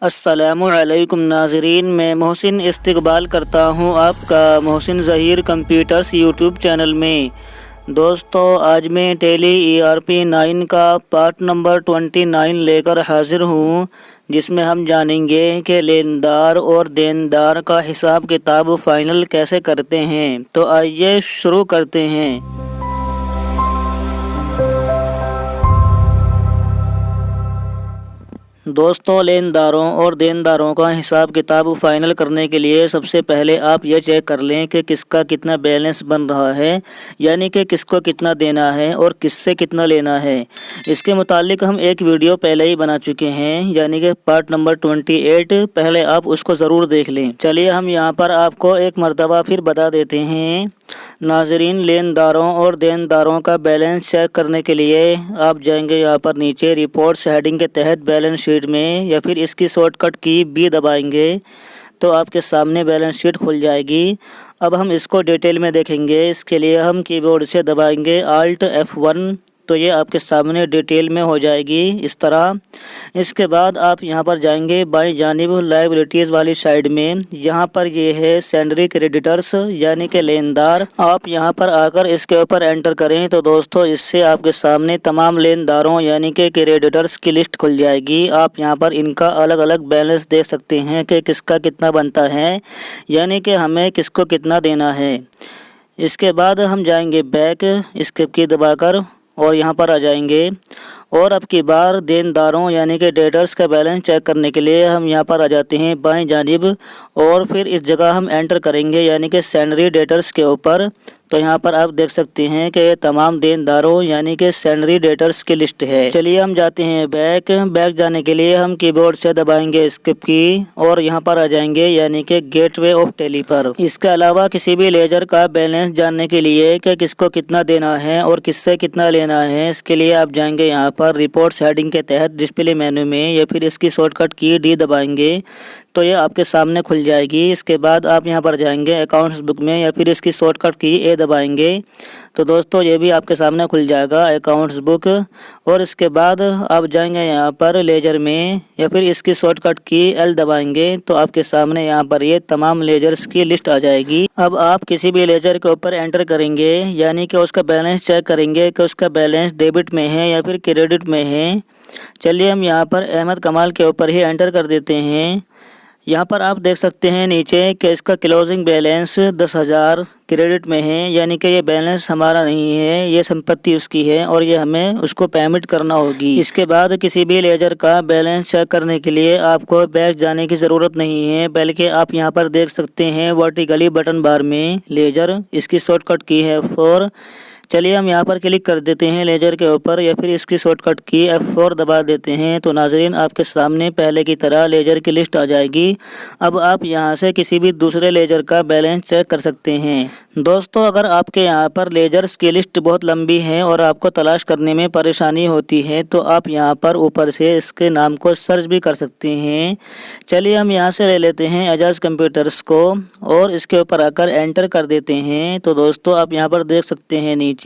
السلام علیکم ناظرین، میں محسن استقبال کرتا ہوں آپ کا محسن ظہیر کمپیوٹرز یوٹیوب چینل میں۔ دوستو، آج میں ٹیلی ERP9 کا پارٹ نمبر 29 لے کر حاضر ہوں، جس میں ہم جانیں گے کہ لیندار اور دیندار کا حساب کتاب فائنل کیسے کرتے ہیں۔ تو آئیے شروع کرتے ہیں۔ دوستو، لینداروں اور دینداروں کا حساب کتاب فائنل کرنے کے لیے سب سے پہلے آپ یہ چیک کر لیں کہ کس کا کتنا بیلنس بن رہا ہے، یعنی کہ کس کو کتنا دینا ہے اور کس سے کتنا لینا ہے۔ اس کے متعلق ہم ایک ویڈیو پہلے ہی بنا چکے ہیں، یعنی کہ پارٹ نمبر 28۔ پہلے آپ اس کو ضرور دیکھ لیں۔ چلیے ہم یہاں پر آپ کو ایک مرتبہ پھر بتا دیتے ہیں۔ ناظرین، لینداروں اور دینداروں کا بیلنس چیک کرنے کے لیے آپ جائیں گے یہاں پر نیچے رپورٹس ہیڈنگ کے تحت بیلنس شیٹ میں، یا پھر اس کی شارٹ کٹ کی B دبائیں گے تو آپ کے سامنے بیلنس شیٹ کھل جائے گی۔ اب ہم اس کو ڈیٹیل میں دیکھیں گے۔ اس کے لیے ہم کی بورڈ سے دبائیں گے Alt F1، تو یہ آپ کے سامنے ڈیٹیل میں ہو جائے گی اس طرح۔ اس کے بعد آپ یہاں پر جائیں گے بائیں جانب لائبلٹیز والی سائڈ میں، یہاں پر یہ ہے سینڈری کریڈیٹرز یعنی کہ لیندار۔ آپ یہاں پر آ کر اس کے اوپر انٹر کریں تو دوستو اس سے آپ کے سامنے تمام لینداروں یعنی کہ کریڈیٹرز کی لسٹ کھل جائے گی۔ آپ یہاں پر ان کا الگ الگ بیلنس دیکھ سکتے ہیں کہ کس کا کتنا بنتا ہے، یعنی کہ ہمیں کس کو کتنا دینا ہے۔ اس کے بعد ہم جائیں گے بیک، اسکیپ کی دبا کر، اور یہاں پر آ جائیں گے، اور اب کی بار دینداروں یعنی کہ ڈیٹرز کا بیلنس چیک کرنے کے لیے ہم یہاں پر آ جاتے ہیں بائیں جانب، اور پھر اس جگہ ہم انٹر کریں گے یعنی کہ سینڈری ڈیٹرز کے اوپر۔ تو یہاں پر آپ دیکھ سکتے ہیں کہ یہ تمام دینداروں یعنی کہ سینڈری ڈیٹرز کی لسٹ ہے۔ چلیے ہم جاتے ہیں بیک جانے کے لیے ہم کی بورڈ سے دبائیں گے اسکیپ کی، اور یہاں پر آ جائیں گے یعنی کہ گیٹ وے آف ٹیلی پر۔ اس کے علاوہ کسی بھی لیجر کا بیلنس جاننے کے لیے کہ کس کو کتنا دینا ہے اور کس سے کتنا لینا ہے، اس کے لیے آپ جائیں گے یہاں پر رپورٹس ہیڈنگ کے تحت ڈسپلے مینو میں، یا پھر اس کی شارٹ کٹ کی D دبائیں گے تو یہ آپ کے سامنے کھل جائے گی۔ اس کے بعد آپ یہاں پر جائیں گے اکاؤنٹس بک میں، یا پھر اس کی شارٹ کٹ کی A دبائیں گے تو دوستو یہ بھی آپ کے سامنے کھل جائے گا اکاؤنٹس بک۔ اور اس کے بعد آپ جائیں گے یہاں پر لیجر میں، یا پھر اس کی شارٹ کٹ کی L دبائیں گے تو آپ کے سامنے یہاں پر یہ تمام لیجرز کی لسٹ آ جائے گی۔ اب آپ کسی بھی لیجر کے اوپر انٹر کریں گے، یعنی کہ اس کا بیلنس چیک کریں گے کہ اس کا بیلنس ڈیبٹ میں ہے یا پھر کریڈٹ میں ہے۔ چلیے ہم یہاں پر احمد کمال کے اوپر ہی انٹر کر دیتے ہیں۔ یہاں پر آپ دیکھ سکتے ہیں نیچے کہ اس کا کلوزنگ بیلنس 10,000 کریڈٹ میں ہے، یعنی کہ یہ بیلنس ہمارا نہیں ہے، یہ سمپتی اس کی ہے اور یہ ہمیں اس کو پیمنٹ کرنا ہوگی۔ اس کے بعد کسی بھی لیجر کا بیلنس چیک کرنے کے لیے آپ کو بیک جانے کی ضرورت نہیں ہے، بلکہ آپ یہاں پر دیکھ سکتے ہیں ورٹیکلی بٹن بار میں لیجر، اس کی شارٹ کٹ کی ہے F4۔ چلیے ہم یہاں پر کلک کر دیتے ہیں لیجر کے اوپر، یا پھر اس کی شارٹ کٹ کی F4 دبا دیتے ہیں تو ناظرین آپ کے سامنے پہلے کی طرح لیجر کی لسٹ آ جائے گی۔ اب آپ یہاں سے کسی بھی دوسرے لیجر کا بیلنس چیک کر سکتے ہیں۔ دوستو، اگر آپ کے یہاں پر لیجرز کی لسٹ بہت لمبی ہے اور آپ کو تلاش کرنے میں پریشانی ہوتی ہے تو آپ یہاں پر اوپر سے اس کے نام کو سرچ بھی کر سکتے ہیں۔ چلیے ہم یہاں سے لے لیتے ہیں اعجاز کمپیوٹرز کو، اور اس کے اوپر آ کر انٹر کر دیتے ہیں تو دوستو آپ یہاں پر دیکھ سکتے ہیں نیچے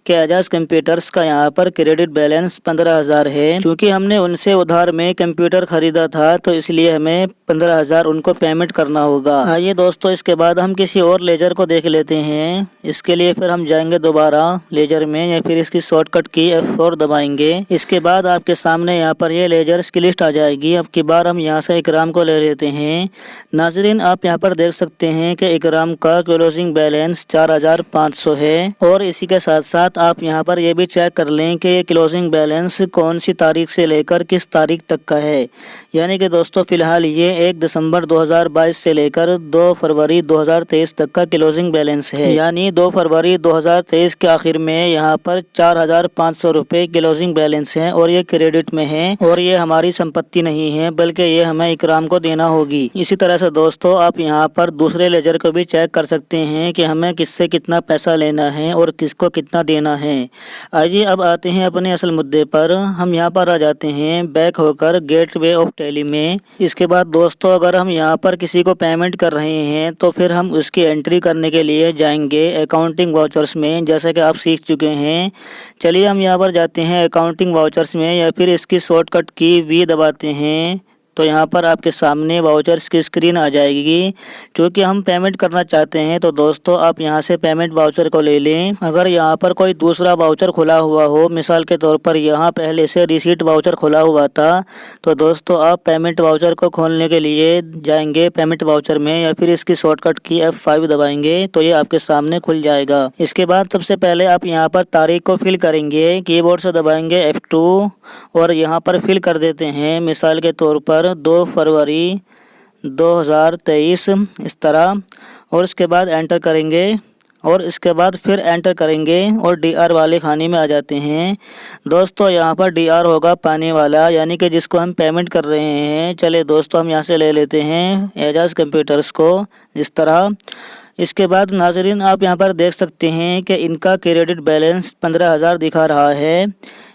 کہ اعجاز کمپیوٹرز کا یہاں پر کریڈٹ بیلنس 15,000 ہے۔ چونکہ ہم نے ان سے ادھار میں کمپیوٹر خریدا تھا تو اس لیے ہمیں 15,000 ان کو پیمنٹ کرنا ہوگا۔ آئیے دوستو اس کے بعد ہم کسی اور لیجر کو دیکھ لیتے ہیں۔ اس کے لیے پھر ہم جائیں گے دوبارہ لیجر میں، یا پھر اس کی شارٹ کٹ کی F4 دبائیں گے۔ اس کے بعد آپ کے سامنے یہاں پر یہ لیجرز کی لسٹ آ جائے گی۔ اب کی بار ہم یہاں سے اکرام کو لے لیتے ہیں۔ ناظرین آپ یہاں پر دیکھ سکتے ہیں کہ اکرام کا کلوزنگ بیلنس 4,500 ہے، اور اسی کے ساتھ ساتھ آپ یہاں پر یہ بھی چیک کر لیں کہ یہ کلوزنگ بیلنس کون سی تاریخ سے لے کر کس تاریخ تک کا ہے، یعنی کہ دوستو فی الحال یہ 1 دسمبر 2022 سے لے کر 2 فروری 2023 تک کا کلوزنگ بیلنس ہے، یعنی 2 فروری 2023 کے آخر میں یہاں پر 4,500 روپے کلوزنگ بیلنس ہے، اور یہ کریڈٹ میں ہے، اور یہ ہماری سمپتی نہیں ہے بلکہ یہ ہمیں اکرام کو دینا ہوگی۔ اسی طرح سے دوستو آپ یہاں پر دوسرے لیجر کو بھی چیک کر سکتے ہیں کہ ہمیں کس سے کتنا پیسہ لینا ہے اور کس کو کتنا دینا ہے۔ آئیے اب آتے ہیں اپنے اصل مدعے پر۔ ہم یہاں پر آ جاتے ہیں بیک ہو کر گیٹ وے آف ٹیلی میں۔ اس کے بعد دوستو اگر ہم یہاں پر کسی کو پیمنٹ کر رہے ہیں تو پھر ہم اس کی انٹری کرنے کے لیے جائیں گے اکاؤنٹنگ واؤچرز میں، جیسا کہ آپ سیکھ چکے ہیں۔ چلیے ہم یہاں پر جاتے ہیں اکاؤنٹنگ واؤچرز میں، یا پھر اس کی شارٹ کٹ کی V دباتے ہیں तो यहाँ पर आपके सामने वाउचर्स की स्क्रीन आ जाएगी। क्योंकि हम पेमेंट करना चाहते हैं तो दोस्तों आप यहाँ से पेमेंट वाउचर को ले लें। अगर यहाँ पर कोई दूसरा वाउचर खुला हुआ हो, मिसाल के तौर पर यहाँ पहले से रिसीट वाउचर खुला हुआ था, तो दोस्तों आप पेमेंट वाउचर को खोलने के लिए जाएंगे पेमेंट वाउचर में, या फिर इसकी शॉर्टकट की F5 दबाएंगे तो ये आपके सामने खुल जाएगा। इसके बाद सबसे पहले आप यहाँ पर तारीख को फिल करेंगे, कीबोर्ड से दबाएंगे F2 और यहाँ पर फिल कर देते हैं मिसाल के तौर पर 2 फरवरी 2023 इस तरह, और उसके बाद एंटर करेंगे और इसके बाद फिर एंटर करेंगे और DR वाले खाने में आ जाते हैं। दोस्तों यहाँ पर DR होगा पानी वाला, यानी कि जिसको हम पेमेंट कर रहे हैं। चले दोस्तों हम यहाँ से ले लेते हैं एजाज कंप्यूटर्स को इस तरह। इसके बाद नाजरीन आप यहाँ पर देख सकते हैं कि इनका क्रेडिट बैलेंस 15,000 दिखा रहा है,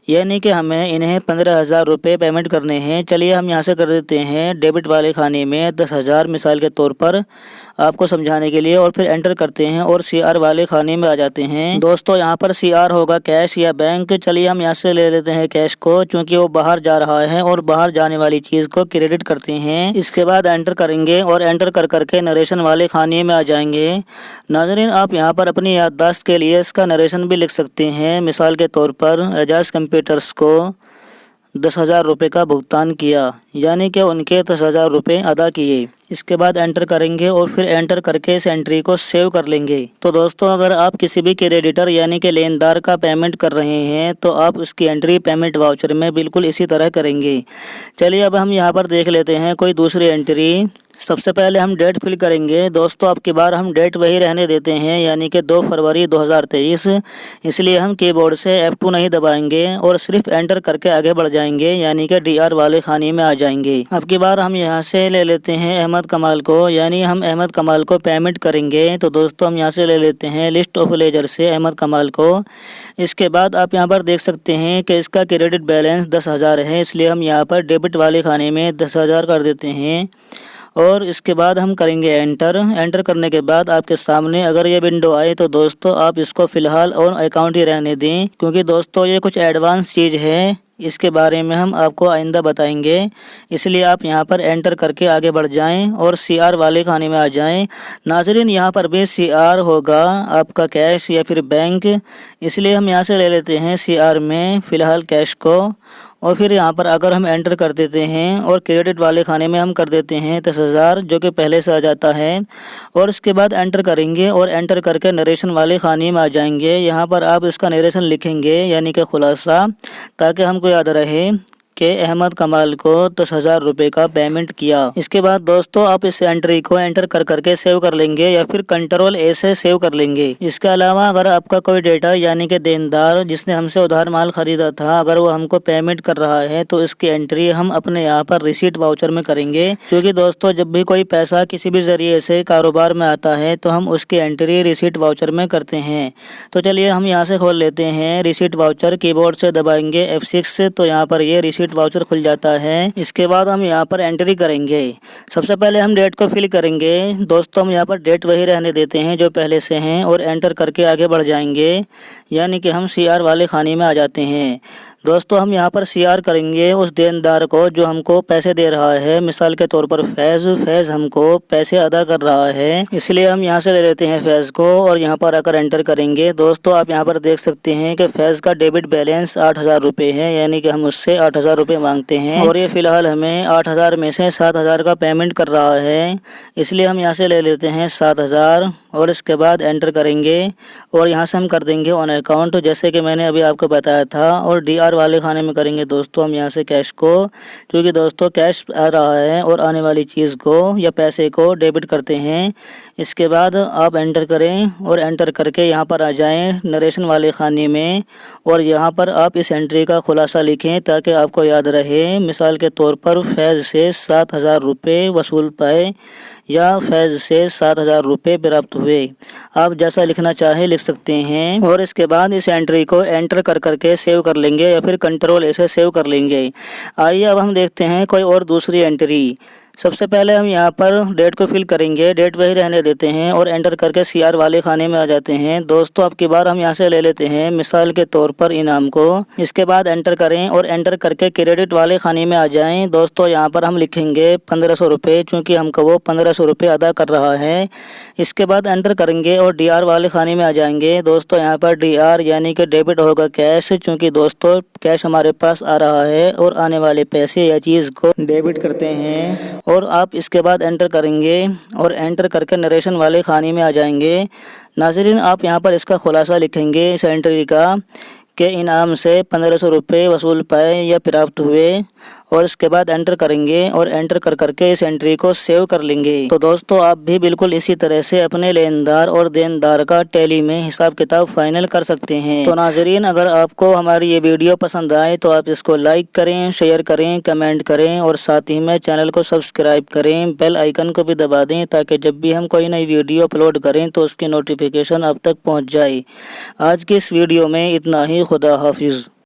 यानी कि हमें इन्हें 15,000 रुपये पेमेंट करने हैं। चलिए हम यहाँ से कर देते हैं डेबिट वाले खाने में 10,000 मिसाल के तौर पर आपको समझाने के लिए, और फिर एंटर करते हैं और CR वाले खाने में आ जाते हैं। दोस्तों यहाँ पर CR होगा कैश या बैंक। चलिए हम यहाँ से ले लेते हैं कैश को, क्योंकि वो बाहर जा रहा है और बाहर जाने वाली चीज़ को क्रेडिट करते हैं। इसके बाद एंटर करेंगे और एंटर कर करके नरेशन वाले खाने में आ जाएंगे। नाज़रीन आप यहाँ पर अपनी याददाश्त के लिए इसका नरेशन भी लिख सकते हैं। मिसाल के तौर पर एजाज कंप्यूटर्स को 10,000 रुपये का भुगतान किया, यानी कि उनके 10,000 रुपये अदा किए। इसके बाद एंटर करेंगे और फिर एंटर करके इस एंट्री को सेव कर लेंगे। तो दोस्तों अगर आप किसी भी क्रेडिटर यानी कि लेनदार का पेमेंट कर रहे हैं तो आप उसकी एंट्री पेमेंट वाउचर में बिल्कुल इसी तरह करेंगे। चलिए अब हम यहाँ पर देख लेते हैं कोई दूसरी एंट्री। सबसे पहले हम डेट फिल करेंगे। दोस्तों अब की बार हम डेट वही रहने देते हैं, यानी कि 2 फरवरी 2023। इसलिए हम कीबोर्ड से F2 नहीं दबाएंगे और सिर्फ एंटर करके आगे बढ़ जाएंगे, यानी कि DR वाले खाने में आ जाएंगे। अब की बार हम यहाँ से ले लेते हैं अहमद कमाल को, यानी हम अहमद कमाल को पेमेंट करेंगे। तो दोस्तों हम यहाँ से ले लेते हैं लिस्ट ऑफ लेजर से अहमद कमाल को। इसके बाद आप यहाँ पर देख सकते हैं कि इसका क्रेडिट बैलेंस 10,000 है, इसलिए हम यहाँ पर डेबिट वाले खाने में 10,000 कर देते हैं और इसके बाद हम करेंगे एंटर करने के बाद आपके सामने अगर ये विंडो आए तो दोस्तों आप इसको फ़िलहाल ऑन अकाउंट ही रहने दें, क्योंकि दोस्तों ये कुछ एडवांस चीज़ है, इसके बारे में हम आपको आइंदा बताएंगे। इसलिए आप यहाँ पर एंटर करके आगे बढ़ जाएं और CR वाले खाने में आ जाएं। नाजरीन यहाँ पर भी CR होगा आपका कैश या फिर बैंक, इसलिए हम यहाँ से ले लेते हैं CR में फ़िलहाल कैश को, और फिर यहाँ पर अगर हम एंटर कर देते हैं और क्रेडिट वाले खाने में हम कर देते हैं 10,000 जो कि पहले से आ जाता है, और इसके बाद एंटर करेंगे और एंटर करके नरेशन वाले खाने में आ जाएंगे। यहाँ पर आप इसका नरेशन लिखेंगे, यानी कि खुलासा, ताकि हमको याद रहे कि अहमद कमाल को 10,000 रुपये का पेमेंट किया। इसके बाद दोस्तों आप इस एंट्री को एंटर कर करके सेव कर लेंगे या फिर कंट्रोल A से सेव कर लेंगे। इसके अलावा अगर आपका कोई डेटा यानी कि देनदार जिसने हमसे उधार माल खरीदा था, अगर वो हमको पेमेंट कर रहा है तो इसकी एंट्री हम अपने यहाँ पर रिसीट वाउचर में करेंगे। क्योंकि दोस्तों जब भी कोई पैसा किसी भी जरिए से कारोबार में आता है तो हम उसकी एंट्री रिसीट वाउचर में करते हैं। तो चलिए हम यहाँ से खोल लेते हैं रिसीट वाउचर, कीबोर्ड से दबाएंगे F6 तो यहाँ पर ये रिसीट वाउचर खुल जाता है। इसके बाद हम यहाँ पर एंट्री करेंगे। सबसे पहले हम डेट को फिल करेंगे। दोस्तों हम यहाँ पर डेट वही रहने देते हैं जो पहले से हैं और एंटर करके आगे बढ़ जाएंगे, यानी कि हम CR वाले खाने में आ जाते हैं। दोस्तों हम यहाँ पर CR करेंगे उस देनदार को जो हमको पैसे दे रहा है। मिसाल के तौर पर फैज़ हमको पैसे अदा कर रहा है, इसलिए हम यहाँ से ले लेते हैं फैज़ को और यहाँ पर आकर एंटर करेंगे। दोस्तों आप यहाँ पर देख सकते हैं कि फैज़ का डेबिट बैलेंस 8,000 रुपये है, यानी कि हम उससे 8,000 रुपये मांगते हैं और ये फ़िलहाल हमें 8,000 में से 7,000 का पेमेंट कर रहा है, इसलिए हम यहाँ से ले लेते हैं 7,000 और इसके बाद एंटर करेंगे और यहाँ से हम कर देंगे ऑन अकाउंट, जैसे कि मैंने अभी आपको बताया था, और DR वाले खाने में करेंगे दोस्तों हम यहाँ से कैश को, क्योंकि दोस्तों कैश आ रहा है और आने वाली चीज़ को या पैसे को डेबिट करते हैं। इसके बाद आप एंटर करें और एंटर करके यहाँ पर आ जाएं नरेशन वाले खाने में और यहाँ पर आप इस एंट्री का खुलासा लिखें ताकि आपको याद रहे। मिसाल के तौर पर फैज़ से 7,000 रुपये वसूल पाए या फैज़ से 7,000 रुपये प्राप्त हुए, आप जैसा लिखना चाहे लिख सकते हैं। और इसके बाद इस एंट्री को एंटर कर करके सेव कर लेंगे या फिर कंट्रोल A से सेव कर लेंगे। आइए अब हम देखते हैं कोई और दूसरी एंट्री। सबसे पहले हम यहाँ पर डेट को फिल करेंगे, डेट वही रहने देते हैं और एंटर करके CR वाले खाने में आ जाते हैं। दोस्तों अब की बार हम यहाँ से ले लेते हैं मिसाल के तौर पर इनाम को। इसके बाद एंटर करें और एंटर करके क्रेडिट वाले खाने में आ जाएं। दोस्तों यहाँ पर हम लिखेंगे 1500 रुपये, चूँकि हमको वो 1500 रुपये अदा कर रहा है। इसके बाद एंटर करेंगे और DR वाले खाने में आ जाएंगे। दोस्तों यहाँ पर DR यानी कि डेबिट होगा कैश, चूँकि दोस्तों कैश हमारे पास आ रहा है और आने वाले पैसे या चीज़ को डेबिट करते हैं। और आप इसके बाद एंटर करेंगे और एंटर करके नरेशन वाले खाने में आ जाएंगे। नाज़रीन आप यहाँ पर इसका खुलासा लिखेंगे इस एंट्री का के इनाम से 1500 रुपये वसूल पाए या प्राप्त हुए, और इसके बाद एंटर करेंगे और एंटर करके इस एंट्री को सेव कर लेंगे। तो दोस्तों आप भी बिल्कुल इसी तरह से अपने लेनदार और देनदार का टैली में हिसाब किताब फाइनल कर सकते हैं। तो नाज़रीन अगर आपको हमारी ये वीडियो पसंद आए तो आप इसको लाइक करें, शेयर करें, कमेंट करें और साथ ही में चैनल को सब्सक्राइब करें, बेल आइकन को भी दबा दें ताकि जब भी हम कोई नई वीडियो अपलोड करें तो उसकी नोटिफिकेशन आप तक पहुँच जाए। आज की इस वीडियो में इतना ही। खुदा हाफिज़।